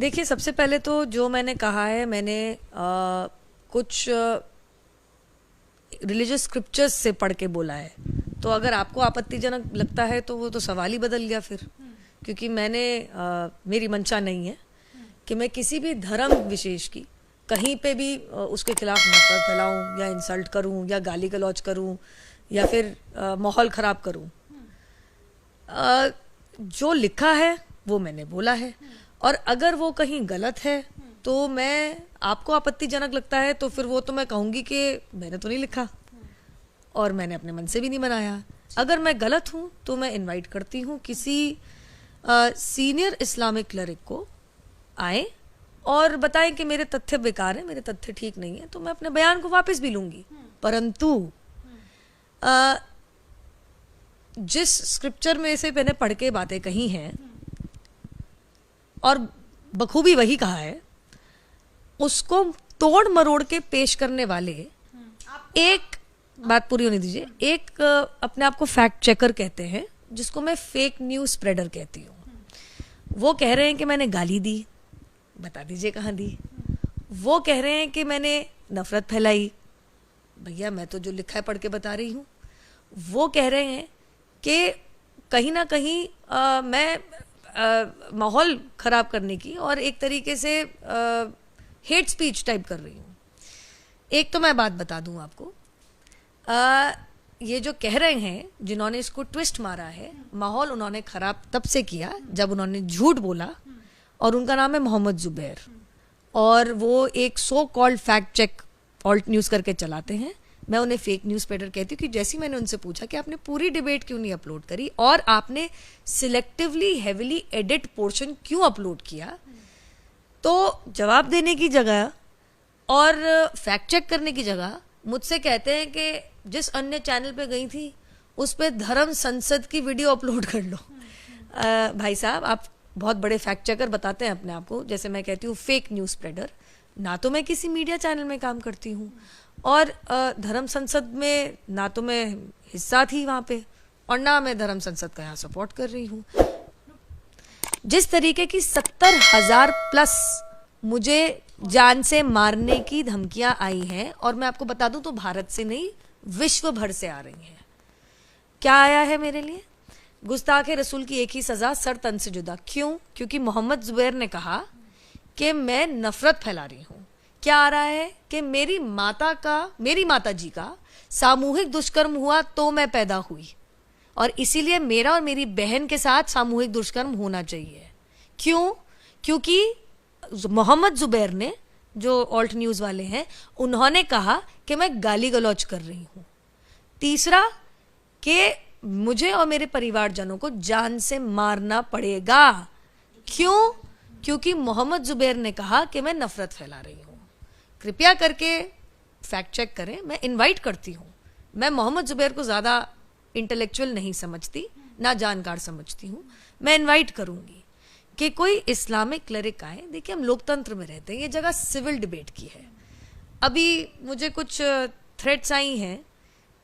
देखिए, सबसे पहले तो जो मैंने कहा है, मैंने कुछ रिलीजियस स्क्रिप्चर्स से पढ़ के बोला है। तो अगर आपको आपत्तिजनक लगता है तो वो तो सवाल ही बदल गया फिर, क्योंकि मैंने मेरी मंशा नहीं है कि मैं किसी भी धर्म विशेष की कहीं पे भी उसके खिलाफ नफरत फैलाऊं या इंसल्ट करूं या गाली गलौज करूं या फिर माहौल ख़राब करूं। जो लिखा है वो मैंने बोला है, और अगर वो कहीं गलत है तो मैं, आपको आपत्तिजनक लगता है तो फिर वो तो मैं कहूँगी कि मैंने तो नहीं लिखा और मैंने अपने मन से भी नहीं बनाया। अगर मैं गलत हूँ तो मैं इनवाइट करती हूँ किसी सीनियर इस्लामिक क्लरिक को आए और बताएं कि मेरे तथ्य बेकार हैं, मेरे तथ्य ठीक नहीं है, तो मैं अपने बयान को वापस भी लूँगी। परंतु जिस स्क्रिप्चर में से मैंने पढ़ के बातें कही हैं और बखूबी वही कहा है, उसको तोड़ मरोड़ के पेश करने वाले, एक बात पूरी होने दीजिए, एक अपने आप को फैक्ट चेकर कहते हैं जिसको मैं फेक न्यूज़ स्प्रेडर कहती हूँ। वो कह रहे हैं कि मैंने गाली दी, बता दीजिए कहाँ दी। वो कह रहे हैं कि मैंने नफरत फैलाई, भैया मैं तो जो लिखा है पढ़ के बता रही हूँ। वो कह रहे हैं कि कहीं ना कहीं मैं माहौल ख़राब करने की और एक तरीके से हेट स्पीच टाइप कर रही हूँ। एक तो मैं बात बता दूँ आपको, ये जो कह रहे हैं जिन्होंने इसको ट्विस्ट मारा है, माहौल उन्होंने ख़राब तब से किया जब उन्होंने झूठ बोला, और उनका नाम है मोहम्मद जुबैर, और वो एक so called fact check Alt News करके चलाते हैं। मैं उन्हें फेक न्यूज़ स्प्रेडर कहती हूँ कि जैसे मैंने उनसे पूछा कि आपने पूरी डिबेट क्यों नहीं अपलोड करी और आपने सिलेक्टिवली हेविली एडिट पोर्शन क्यों अपलोड किया, तो जवाब देने की जगह और फैक्ट चेक करने की जगह मुझसे कहते हैं कि जिस अन्य चैनल पे गई थी उस पे धर्म संसद की वीडियो अपलोड कर लो। भाई साहब, आप बहुत बड़े फैक्ट चेकर बताते हैं अपने आप को, जैसे मैं कहती हूँ फेक न्यूज़ स्प्रेडर। ना तो मैं किसी मीडिया चैनल में काम करती हूँ, और धर्म संसद में ना तो मैं हिस्सा थी वहाँ पे, और ना मैं धर्म संसद का यहाँ सपोर्ट कर रही हूँ। जिस तरीके की 70,000 प्लस मुझे जान से मारने की धमकियाँ आई हैं, और मैं आपको बता दूँ तो भारत से नहीं विश्व भर से आ रही हैं। क्या आया है मेरे लिए? गुस्ताखे रसूल की एक ही सज़ा, सर तन से जुदा। क्यों? क्योंकि मोहम्मद जुबैर ने कहा कि मैं नफरत फैला रही हूँ। क्या आ रहा है कि मेरी माता जी का सामूहिक दुष्कर्म हुआ तो मैं पैदा हुई, और इसीलिए मेरा और मेरी बहन के साथ सामूहिक दुष्कर्म होना चाहिए। क्यों? क्योंकि मोहम्मद जुबैर ने, जो ऑल्ट न्यूज़ वाले हैं, उन्होंने कहा कि मैं गाली गलौज कर रही हूँ। तीसरा, कि मुझे और मेरे परिवारजनों को जान से मारना पड़ेगा। क्यों? क्योंकि मोहम्मद जुबैर ने कहा कि मैं नफरत फैला रही हूँ। कृपया करके फैक्ट चेक करें, मैं इनवाइट करती हूँ। मैं मोहम्मद जुबैर को ज़्यादा इंटेलेक्चुअल नहीं समझती, ना जानकार समझती हूँ। मैं इनवाइट करूँगी कि कोई इस्लामिक क्लरिक आए। देखिए, हम लोकतंत्र में रहते हैं, ये जगह सिविल डिबेट की है। अभी मुझे कुछ थ्रेड्स आई हैं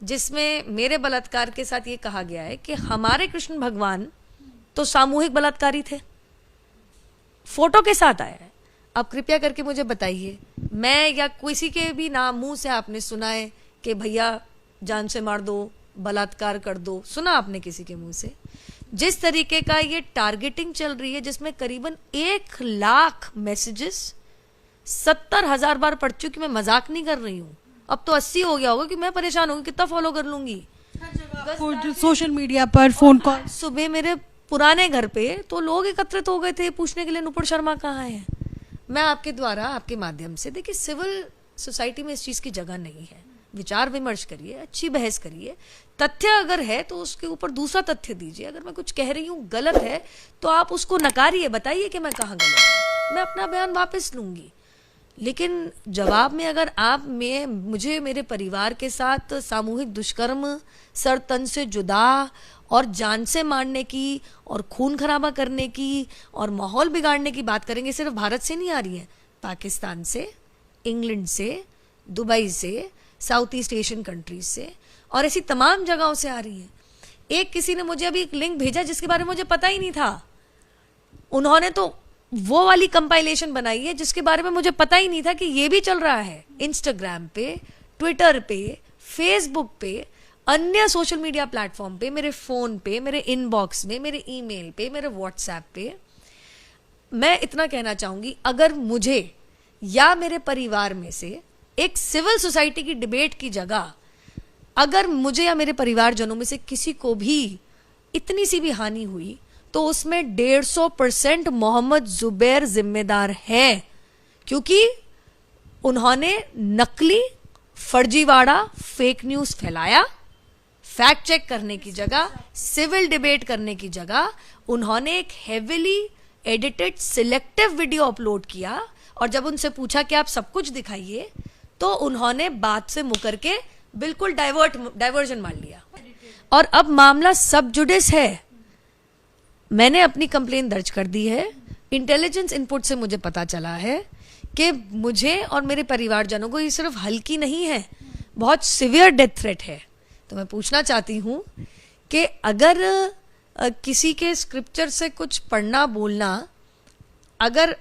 जिसमें मेरे बलात्कार के साथ ये कहा गया है कि हमारे कृष्ण भगवान तो सामूहिक बलात्कारी थे, फोटो के साथ आया है। अब कृपया करके मुझे बताइए, मैं या किसी के भी नाम मुंह से आपने सुना है कि भैया जान से मार दो, बलात्कार कर दो? सुना आपने किसी के मुंह से? जिस तरीके का ये टारगेटिंग चल रही है, जिसमें करीबन 1 लाख मैसेजेस 70,000 बार पढ़ चुकी, मैं मजाक नहीं कर रही हूँ। अब तो 80 हो गया होगा कि मैं परेशान होंगी, कितना फॉलो कर लूंगी सोशल मीडिया पर, फोन कॉल। सुबह मेरे पुराने घर पे तो लोग एकत्रित हो गए थे पूछने के लिए नुपुर शर्मा कहाँ है। मैं आपके द्वारा, आपके माध्यम से, देखिए, सिविल सोसाइटी में इस चीज़ की जगह नहीं है। विचार विमर्श करिए, अच्छी बहस करिए, तथ्य अगर है तो उसके ऊपर दूसरा तथ्य दीजिए। अगर मैं कुछ कह रही हूँ गलत है तो आप उसको नकारिए, बताइए कि मैं कहाँ गलत हूँ, मैं अपना बयान वापस लूँगी। लेकिन जवाब में अगर आप मुझे मेरे परिवार के साथ सामूहिक दुष्कर्म, सर तन से जुदा और जान से मारने की और खून खराबा करने की और माहौल बिगाड़ने की बात करेंगे, सिर्फ भारत से नहीं आ रही है, पाकिस्तान से, इंग्लैंड से, दुबई से, साउथ ईस्ट एशियन कंट्रीज से, और ऐसी तमाम जगहों से आ रही है। एक किसी ने मुझे अभी एक लिंक भेजा जिसके बारे में मुझे पता ही नहीं था। उन्होंने तो वो वाली कंपाइलेशन बनाई है जिसके बारे में मुझे पता ही नहीं था कि ये भी चल रहा है। इंस्टाग्राम पे, ट्विटर पे, फेसबुक पे, अन्य सोशल मीडिया प्लेटफॉर्म पे, मेरे फोन पे, मेरे इनबॉक्स में, मेरे ईमेल पे, मेरे व्हाट्सएप पे। मैं इतना कहना चाहूंगी, अगर मुझे या मेरे परिवार में से एक सिविल सोसाइटी की डिबेट की जगह अगर मुझे या मेरे परिवारजनों में से किसी को भी इतनी सी भी हानि हुई तो उसमें 150% मोहम्मद जुबैर जिम्मेदार है, क्योंकि उन्होंने नकली, फर्जीवाड़ा, फेक न्यूज फैलाया। फैक्ट चेक करने की जगह, सिविल डिबेट करने की जगह उन्होंने एक heavily edited selective video upload किया, और जब उनसे पूछा कि आप सब कुछ दिखाइए तो उन्होंने बात से मुकर के बिल्कुल डाइवर्जन मार लिया। और अब मामला सब जुडिस है। मैंने अपनी कंप्लेन दर्ज कर दी है। इंटेलिजेंस इनपुट से मुझे पता चला है कि मुझे और मेरे परिवारजनों को ये सिर्फ हल्की नहीं है, बहुत सिवियर डेथ थ्रेट है। तो मैं पूछना चाहती हूं कि अगर किसी के स्क्रिप्चर से कुछ पढ़ना बोलना अगर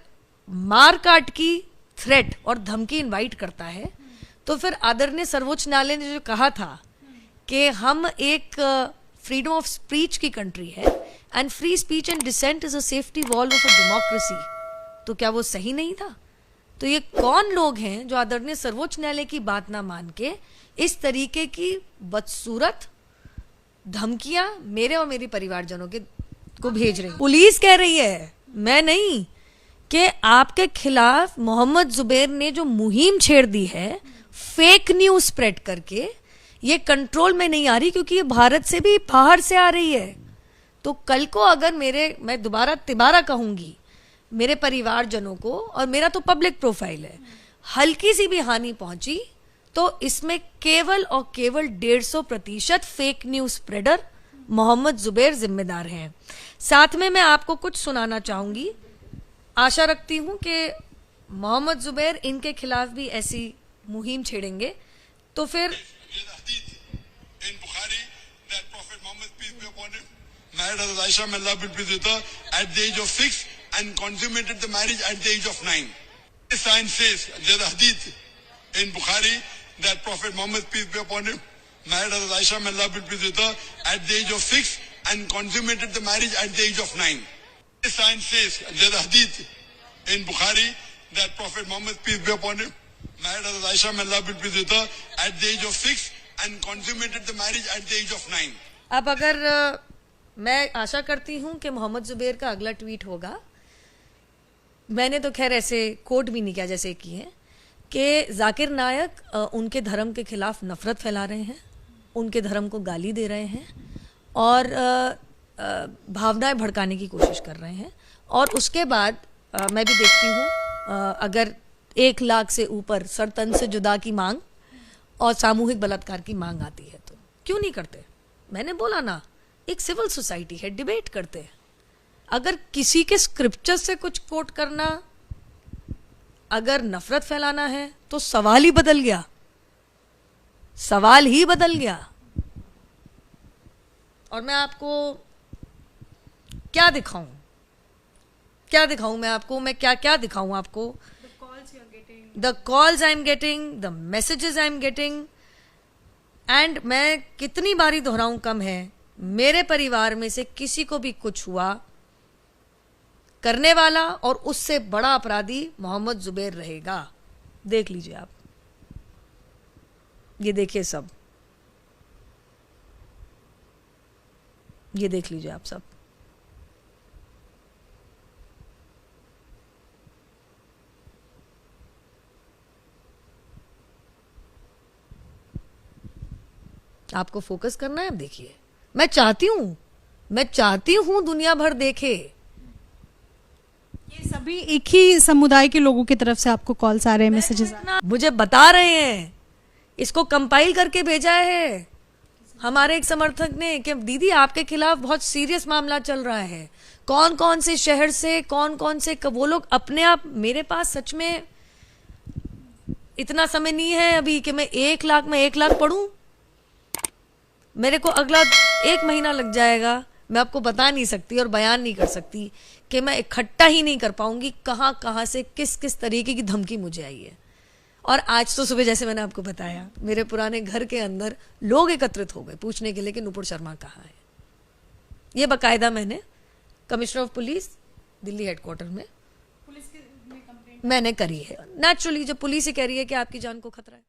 मार काट की थ्रेट और धमकी इनवाइट करता है, तो फिर आदरणीय सर्वोच्च न्यायालय ने जो कहा था कि हम एक फ्रीडम ऑफ स्पीच की कंट्री है and free speech and dissent is a safety valve of a democracy, तो क्या वो सही नहीं था? तो ये कौन लोग हैं जो आदरणीय सर्वोच्च न्यायालय की बात ना मान के इस तरीके की बदसूरत धमकियां मेरे और मेरे परिवारजनों के को भेज रही? पुलिस कह रही है, मैं नहीं, कि आपके खिलाफ मोहम्मद जुबैर ने जो मुहिम छेड़ दी है फेक न्यूज स्प्रेड करके, ये कंट्रोल में नहीं आ रही, क्योंकि ये भारत से भी बाहर से आ रही है। तो कल को अगर मैं दोबारा तिबारा कहूंगी मेरे परिवारजनों को, और मेरा तो पब्लिक प्रोफाइल है, हल्की सी भी हानि पहुंची तो इसमें केवल और केवल 150% fake news spreader Mohammed Zubair जिम्मेदार हैं। साथ में मैं आपको कुछ सुनाना चाहूंगी। आशा रखती हूं कि मोहम्मद जुबैर इनके खिलाफ भी ऐसी मुहिम छेड़ेंगे तो फिर married as Aisha, may Allah be pleased with her, at the age of 6 and consummated the marriage at the age of 9. This sign says, there's a hadith in Bukhari that Prophet Muhammad, peace be upon him, married as Aisha, may Allah be pleased with her, at the age of 6 and consummated the marriage at the age of 9. This sign says, there's a hadith in Bukhari that Prophet Muhammad, peace be upon him, married as Aisha, may Allah be pleased with her, at the age of 6 and consummated the marriage at the age of 9. अब अगर मैं आशा करती हूं कि मोहम्मद जुबैर का अगला tweet होगा, मैंने तो खैर ऐसे कोट भी नहीं किया जैसे किए हैं, कि जाकिर नायक उनके धर्म के खिलाफ नफरत फैला रहे हैं, उनके धर्म को गाली दे रहे हैं और भावनाएं भड़काने की कोशिश कर रहे हैं। और उसके बाद मैं भी देखती हूँ अगर 1 लाख से ऊपर सर तन से जुदा की मांग और सामूहिक बलात्कार की मांग आती है तो क्यों नहीं करते? मैंने बोला ना, एक सिविल सोसाइटी है, डिबेट करते हैं। अगर किसी के स्क्रिप्चर से कुछ कोट करना अगर नफरत फैलाना है तो सवाल ही बदल गया, सवाल ही बदल गया। और मैं आपको क्या दिखाऊं, क्या दिखाऊं मैं आपको, मैं क्या क्या दिखाऊं आपको? The calls I am getting, the messages I am getting, and मैं कितनी बारी दोहराऊं कम है, मेरे परिवार में से किसी को भी कुछ हुआ, करने वाला और उससे बड़ा अपराधी मोहम्मद जुबैर रहेगा। देख लीजिए आप, ये देखिए सब, ये देख लीजिए आप सब। आपको फोकस करना है, अब देखिए। मैं चाहती हूं दुनिया भर देखे। ये सभी एक ही समुदाय के लोगों की तरफ से आपको कॉल्स आ रहे हैं, मैसेजेस आ रहे हैं, मुझे बता रहे हैं, इसको कंपाइल करके भेजा है हमारे एक समर्थक ने कि दीदी आपके खिलाफ बहुत सीरियस मामला चल रहा है, कौन कौन से शहर से, कौन कौन से, वो लोग अपने आप। मेरे पास सच में इतना समय नहीं है अभी कि मैं 1 लाख पढ़ूं। मेरे को अगला 1 महीना लग जाएगा मैं आपको बता नहीं सकती और बयान नहीं कर सकती कि मैं इकट्ठा ही नहीं कर पाऊंगी कहाँ से किस किस तरीके की धमकी मुझे आई है। और आज तो सुबह जैसे मैंने आपको बताया, मेरे पुराने घर के अंदर लोग एकत्रित हो गए पूछने के लिए कि नुपुर शर्मा कहाँ है। ये बाकायदा मैंने commissioner of police Delhi headquarter में मैंने करी है। नेचुरली जब पुलिस ही कह रही है कि आपकी जान को खतरा है।